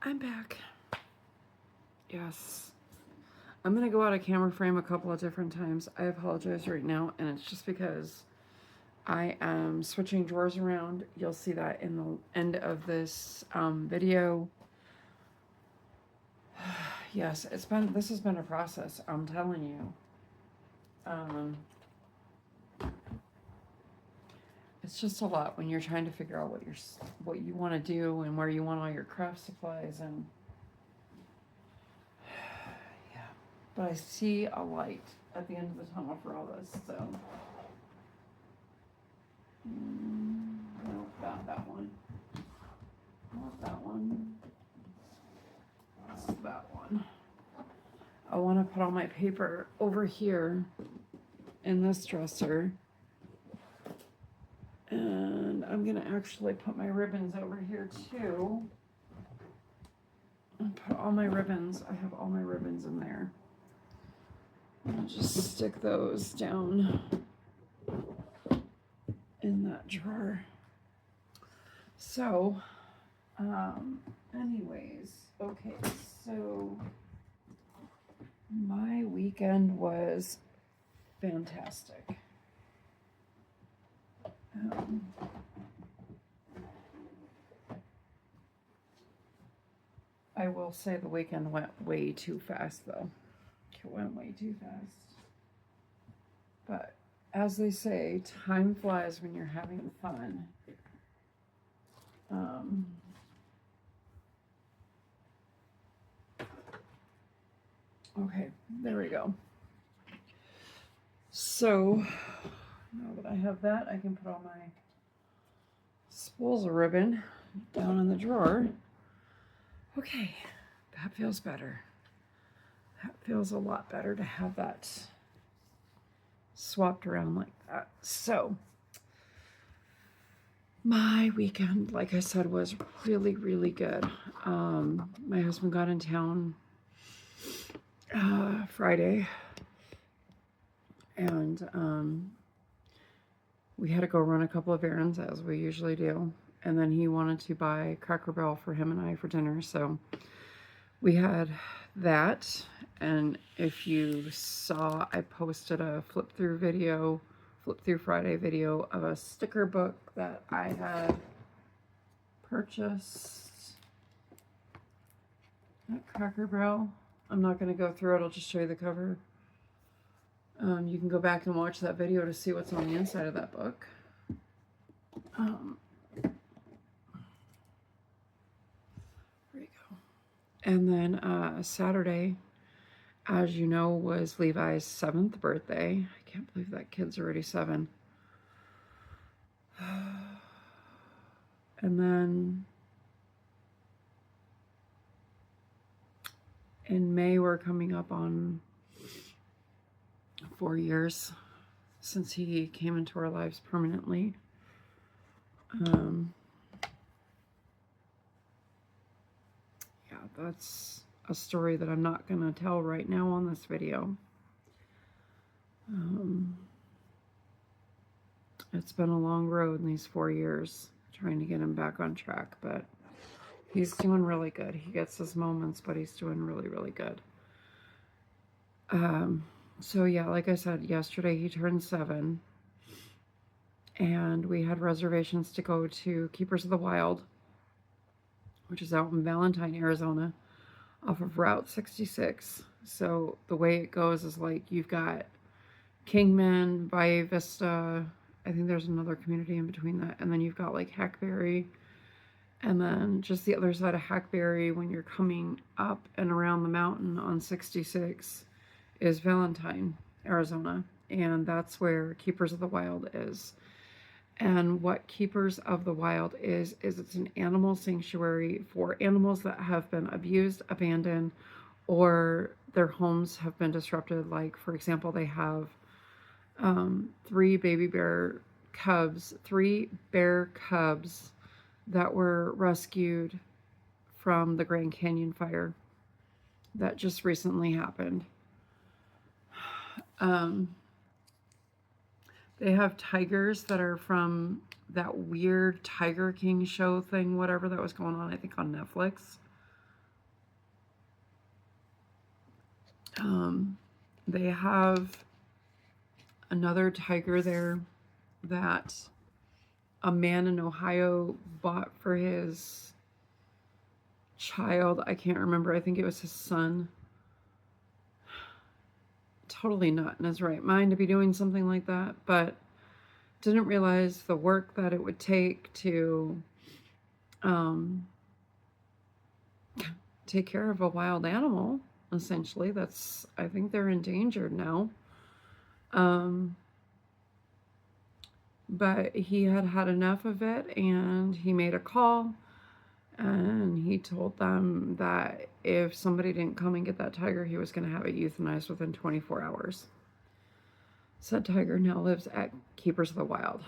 I'm back. Yes. I'm going to go out of camera frame a couple of different times. I apologize right now, and it's just because I am switching drawers around. You'll see that in the end of this video. Yes, this has been a process, I'm telling you. It's just a lot when you're trying to figure out what you want to do and where you want all your craft supplies and yeah. But I see a light at the end of the tunnel for all this, so no, not that one. Not that one. It's that one. I want to put all my paper over here in this dresser. And I'm going to actually put my ribbons over here too. And put all my ribbons. I have all my ribbons in there. I'll just stick those down in that drawer. So, anyways, okay, so my weekend was fantastic. I will say the weekend went way too fast, though. It went way too fast. But as they say, time flies when you're having fun. Okay, there we go. So, now that I have that, I can put all my spools of ribbon down in the drawer. Okay, that feels better. That feels a lot better to have that swapped around like that. So, my weekend, like I said, was really, really good. My husband got in town Friday, and we had to go run a couple of errands as we usually do. And then he wanted to buy Cracker Barrel for him and I for dinner. So we had that. And if you saw, I posted a flip through Friday video of a sticker book that I had purchased at Cracker Barrel. I'm not going to go through it. I'll just show you the cover. You can go back and watch that video to see what's on the inside of that book. There you go. And then Saturday, as you know, was Levi's 7th birthday. I can't believe that kid's already 7. And then in May, we're coming up on 4 years since he came into our lives permanently. Yeah, that's a story that I'm not going to tell right now on this video. It's been a long road in these 4 years trying to get him back on track, but he's doing really good. He gets his moments, but he's doing really, really good. So yeah, like I said, yesterday he turned 7, and we had reservations to go to Keepers of the Wild, which is out in Valentine, Arizona, off of Route 66. So the way it goes is like you've got Kingman, Valle Vista, I think there's another community in between that, and then you've got like Hackberry, and then just the other side of Hackberry when you're coming up and around the mountain on 66 is Valentine, Arizona, and that's where Keepers of the Wild is. And what Keepers of the Wild is it's an animal sanctuary for animals that have been abused, abandoned, or their homes have been disrupted. Like, for example, they have 3 bear cubs that were rescued from the Grand Canyon fire that just recently happened. They have tigers that are from that weird Tiger King show thing, whatever that was going on, I think on Netflix. They have another tiger there that a man in Ohio bought for his child. I can't remember. I think it was his son. Totally not in his right mind to be doing something like that, but didn't realize the work that it would take to um, take care of a wild animal. Essentially, that's, I think they're endangered now. But he had had enough of it, and he made a call, and he told them that if somebody didn't come and get that tiger, he was going to have it euthanized within 24 hours. Said tiger now lives at Keepers of the Wild.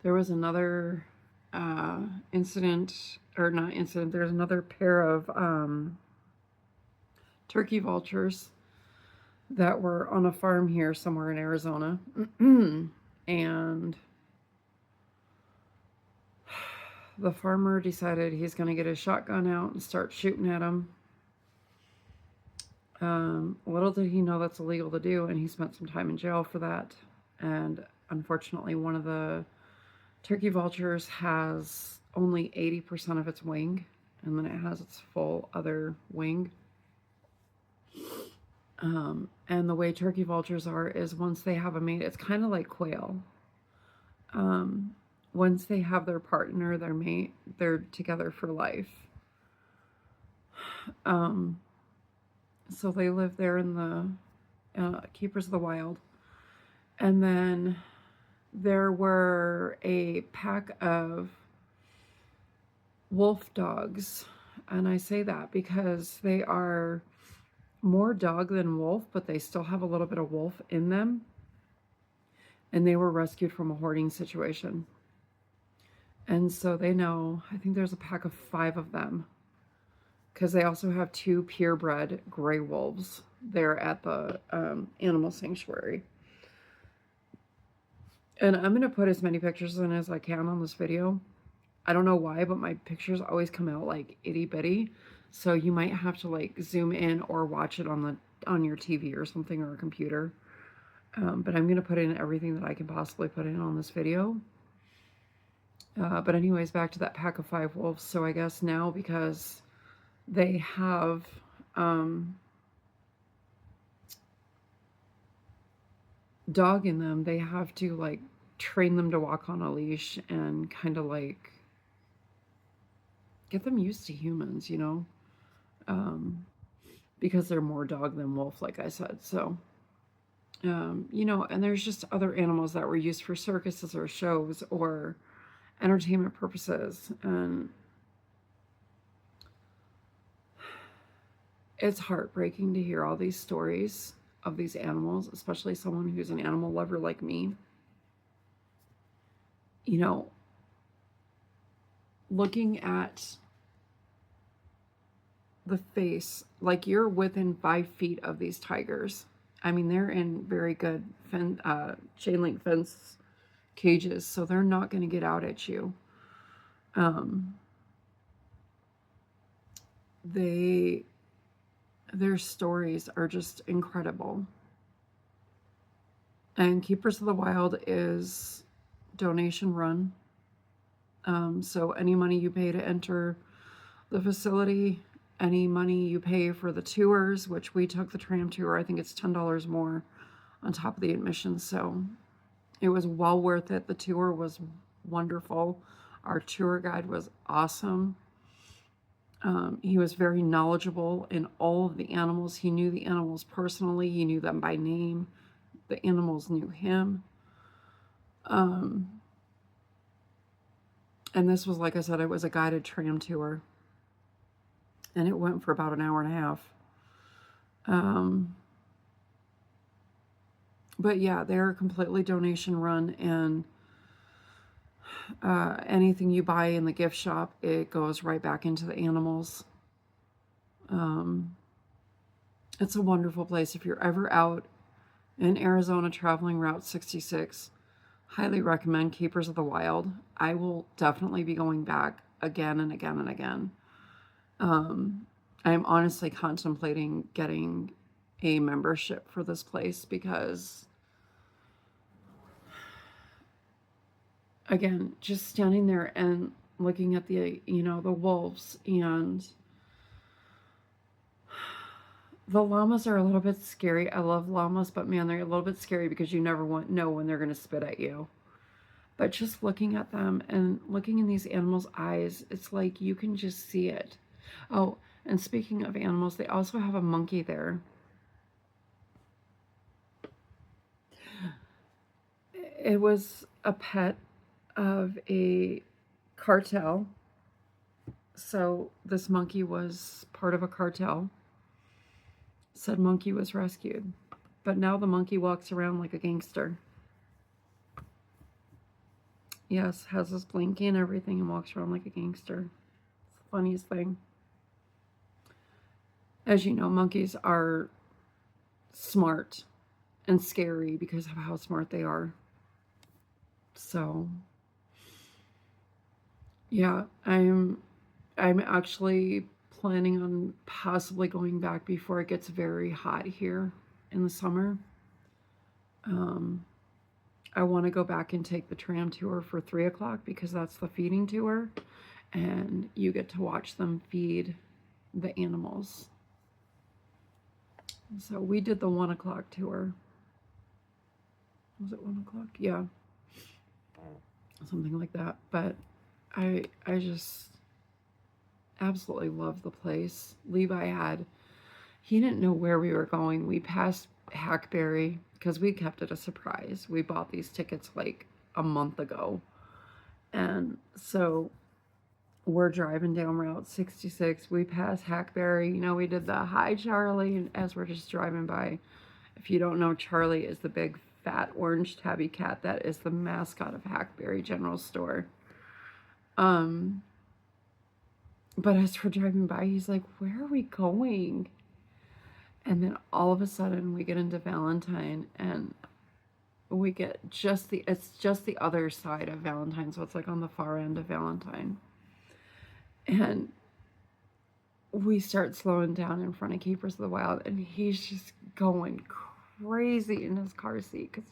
There was another incident, or not incident, there's another pair of turkey vultures that were on a farm here somewhere in Arizona. And the farmer decided he's going to get his shotgun out and start shooting at them. Little did he know that's illegal to do, and he spent some time in jail for that. And unfortunately, one of the turkey vultures has only 80% of its wing, and then it has its full other wing. And the way turkey vultures are is once they have a mate, it's kind of like quail. Once they have their partner, their mate, they're together for life. So they live there in the Keepers of the Wild. And then there were a pack of wolf dogs. And I say that because they are more dog than wolf, but they still have a little bit of wolf in them. And they were rescued from a hoarding situation. And so they know, I think there's a pack of 5 of them, because they also have 2 purebred gray wolves there at the animal sanctuary. And I'm going to put as many pictures in as I can on this video. I don't know why, but my pictures always come out like itty bitty. So you might have to like zoom in or watch it on your TV or something, or a computer. But I'm going to put in everything that I can possibly put in on this video. But anyways, back to that pack of 5 wolves. So I guess now, because they have dog in them, they have to like train them to walk on a leash and kind of like get them used to humans, you know, because they're more dog than wolf, like I said. So, you know, and there's just other animals that were used for circuses or shows or entertainment purposes. And it's heartbreaking to hear all these stories of these animals, especially someone who's an animal lover like me. You know, looking at the face, like you're within 5 feet of these tigers. I mean, they're in very good chain link fence cages, so they're not going to get out at you. Their stories are just incredible. And Keepers of the Wild is donation run. So any money you pay to enter the facility, any money you pay for the tours, which we took the tram tour, I think it's $10 more on top of the admission. So it was well worth it. The tour was wonderful. Our tour guide was awesome. He was very knowledgeable in all of the animals. He knew the animals personally. He knew them by name. The animals knew him. And this was, like I said, it was a guided tram tour. And it went for about an hour and a half. But yeah, they're completely donation run, and anything you buy in the gift shop, it goes right back into the animals. It's a wonderful place. If you're ever out in Arizona traveling Route 66, highly recommend Keepers of the Wild. I will definitely be going back again and again and again. I'm honestly contemplating getting a membership for this place because, again, just standing there and looking at the, the wolves, and the llamas are a little bit scary. I love llamas, but man, they're a little bit scary because you never know when they're going to spit at you. But just looking at them and looking in these animals' eyes, it's like you can just see it. Oh, and speaking of animals, they also have a monkey there. It was a pet of a cartel. So this monkey was part of a cartel. Said monkey was rescued. But now the monkey walks around like a gangster. Yes, has his blinky and everything and walks around like a gangster. It's the funniest thing. As you know, monkeys are smart and scary because of how smart they are. So, yeah, I'm actually planning on possibly going back before it gets very hot here in the summer. I want to go back and take the tram tour for 3 o'clock because that's the feeding tour, and you get to watch them feed the animals. So we did the 1 o'clock tour. Was it 1 o'clock? Yeah. Something like that. But I just absolutely love the place. Levi he didn't know where we were going. We passed Hackberry because we kept it a surprise. We bought these tickets like a month ago. And so we're driving down Route 66. We passed Hackberry. We did the hi Charlie as we're just driving by. If you don't know, Charlie is the big fat orange tabby cat that is the mascot of Hackberry General Store. But as we're driving by, he's like, "Where are we going?" And then all of a sudden we get into Valentine, and we get it's just the other side of Valentine, so it's like on the far end of Valentine. And we start slowing down in front of Keepers of the Wild, and he's just going crazy in his car seat because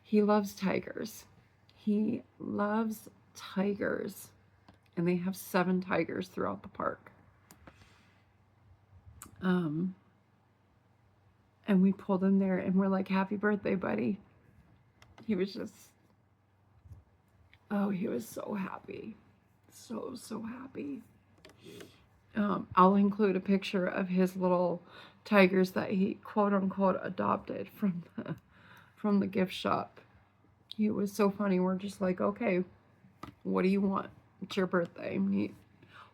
he loves tigers. He loves tigers. And they have 7 tigers throughout the park. And we pulled him there, and we're like, "Happy birthday, buddy." He was just, oh, he was so happy. So happy. I'll include a picture of his little tigers that he quote unquote adopted from the gift shop. He was so funny. We're just like, "Okay, what do you want? It's your birthday."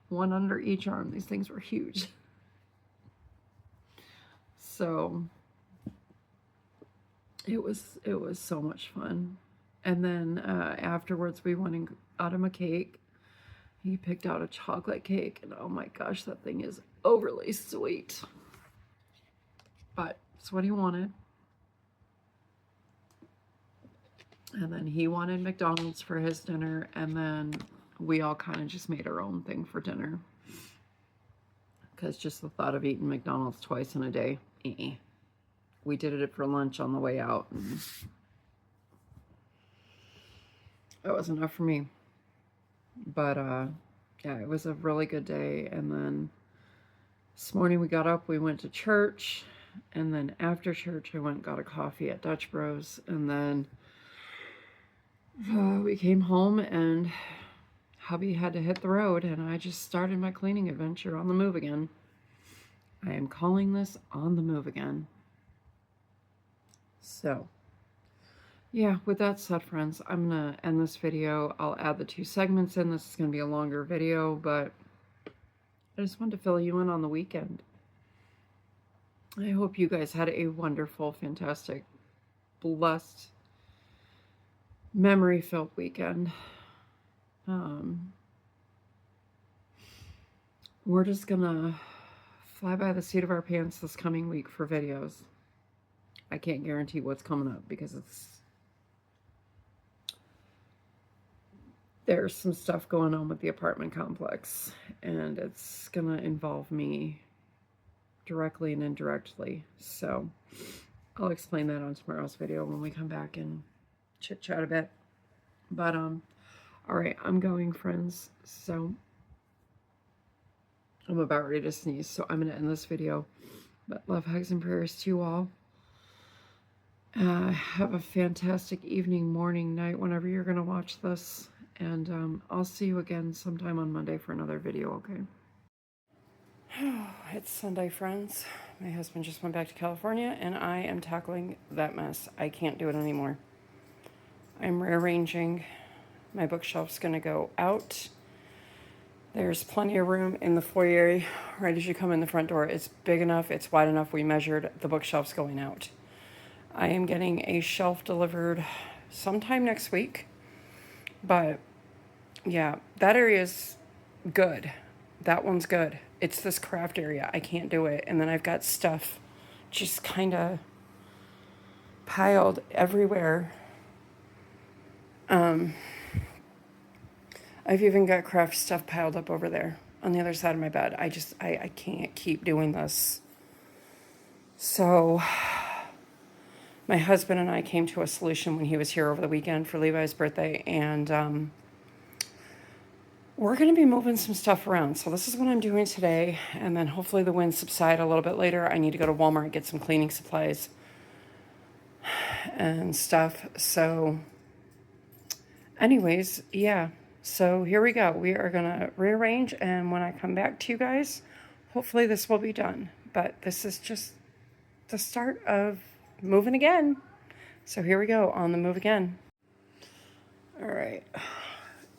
One under each arm. These things were huge. So it was so much fun. And then afterwards we went and got him a cake. He picked out a chocolate cake, and oh my gosh, that thing is overly sweet. But it's what he wanted. And then he wanted McDonald's for his dinner, and then we all kind of just made our own thing for dinner. Because just the thought of eating McDonald's twice in a day, we did it for lunch on the way out, and that was enough for me. But yeah, it was a really good day. And then this morning we got up, we went to church, and then after church I went and got a coffee at Dutch Bros, and then we came home, and hubby had to hit the road, and I just started my cleaning adventure on the move again. I am calling this On the Move Again. So yeah, with that said, friends, I'm going to end this video. I'll add the 2 segments in. This is going to be a longer video, but I just wanted to fill you in on the weekend. I hope you guys had a wonderful, fantastic, blessed, memory-filled weekend. We're just going to fly by the seat of our pants this coming week for videos. I can't guarantee what's coming up because there's some stuff going on with the apartment complex, and it's gonna involve me directly and indirectly. So I'll explain that on tomorrow's video when we come back and chit chat a bit. But all right, I'm going, friends. So I'm about ready to sneeze, so I'm gonna end this video. But love, hugs, and prayers to you all. Have a fantastic evening, morning, night, whenever you're gonna watch this. And I'll see you again sometime on Monday for another video, okay? It's Sunday, friends. My husband just went back to California, and I am tackling that mess. I can't do it anymore. I'm rearranging. My bookshelf's going to go out. There's plenty of room in the foyer right as you come in the front door. It's big enough. It's wide enough. We measured. The bookshelf's going out. I am getting a shelf delivered sometime next week. But, yeah, that area's good. That one's good. It's this craft area. I can't do it. And then I've got stuff just kind of piled everywhere. I've even got craft stuff piled up over there on the other side of my bed. I can't keep doing this. So my husband and I came to a solution when he was here over the weekend for Levi's birthday, and we're going to be moving some stuff around. So this is what I'm doing today, and then hopefully the winds subside a little bit later. I need to go to Walmart and get some cleaning supplies and stuff. So anyways, yeah. So here we go. We are going to rearrange, and when I come back to you guys, hopefully this will be done. But this is just the start of moving again. So here we go on the move again. All right.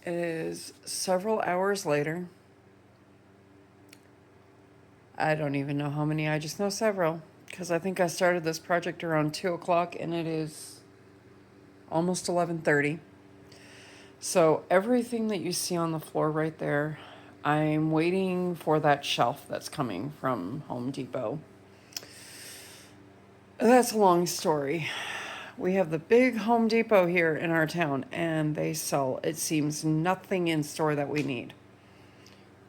It is several hours later. I don't even know how many. I just know several, because I think I started this project around 2 o'clock, and it is almost 11:30. So everything that you see on the floor right there, I'm waiting for that shelf that's coming from Home Depot. That's a long story. We have the big Home Depot here in our town, and they sell, it seems, nothing in store that we need.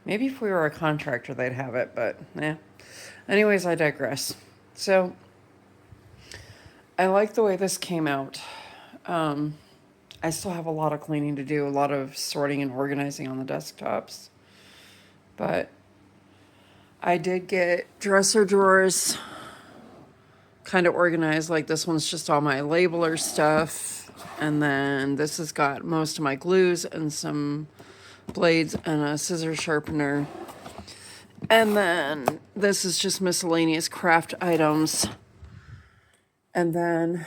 Maybe if we were a contractor, they'd have it, but eh. Anyways, I digress. So I like the way this came out. I still have a lot of cleaning to do, a lot of sorting and organizing on the desktops. But I did get dresser drawers kind of organized. Like this one's just all my labeler stuff. And then this has got most of my glues and some blades and a scissor sharpener. And then this is just miscellaneous craft items. And then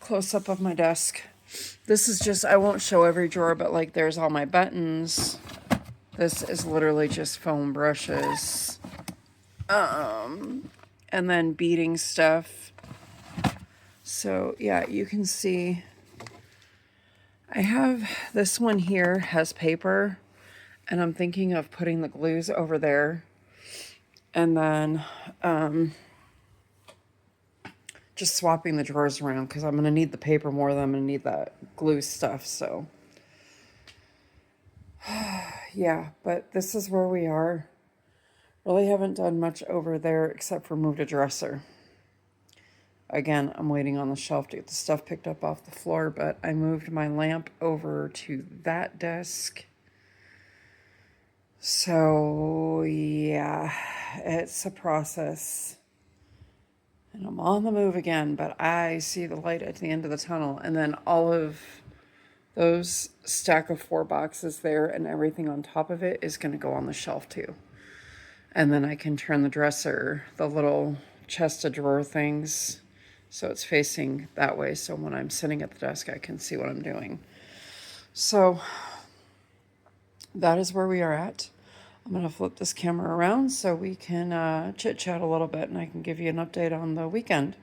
close up of my desk. This is just, I won't show every drawer, but like there's all my buttons. This is literally just foam brushes. And then beading stuff. So yeah, you can see I have this one here has paper, and I'm thinking of putting the glues over there. And then just swapping the drawers around, because I'm going to need the paper more than I'm going to need that glue stuff. So yeah, but this is where we are. Really haven't done much over there except for moved a dresser. Again, I'm waiting on the shelf to get the stuff picked up off the floor, but I moved my lamp over to that desk. So yeah, it's a process. And I'm on the move again, but I see the light at the end of the tunnel. And then all of those stack of 4 boxes there and everything on top of it is going to go on the shelf too. And then I can turn the dresser, the little chest of drawer things, so it's facing that way. So when I'm sitting at the desk, I can see what I'm doing. So that is where we are at. I'm going to flip this camera around so we can chit chat a little bit, and I can give you an update on the weekend.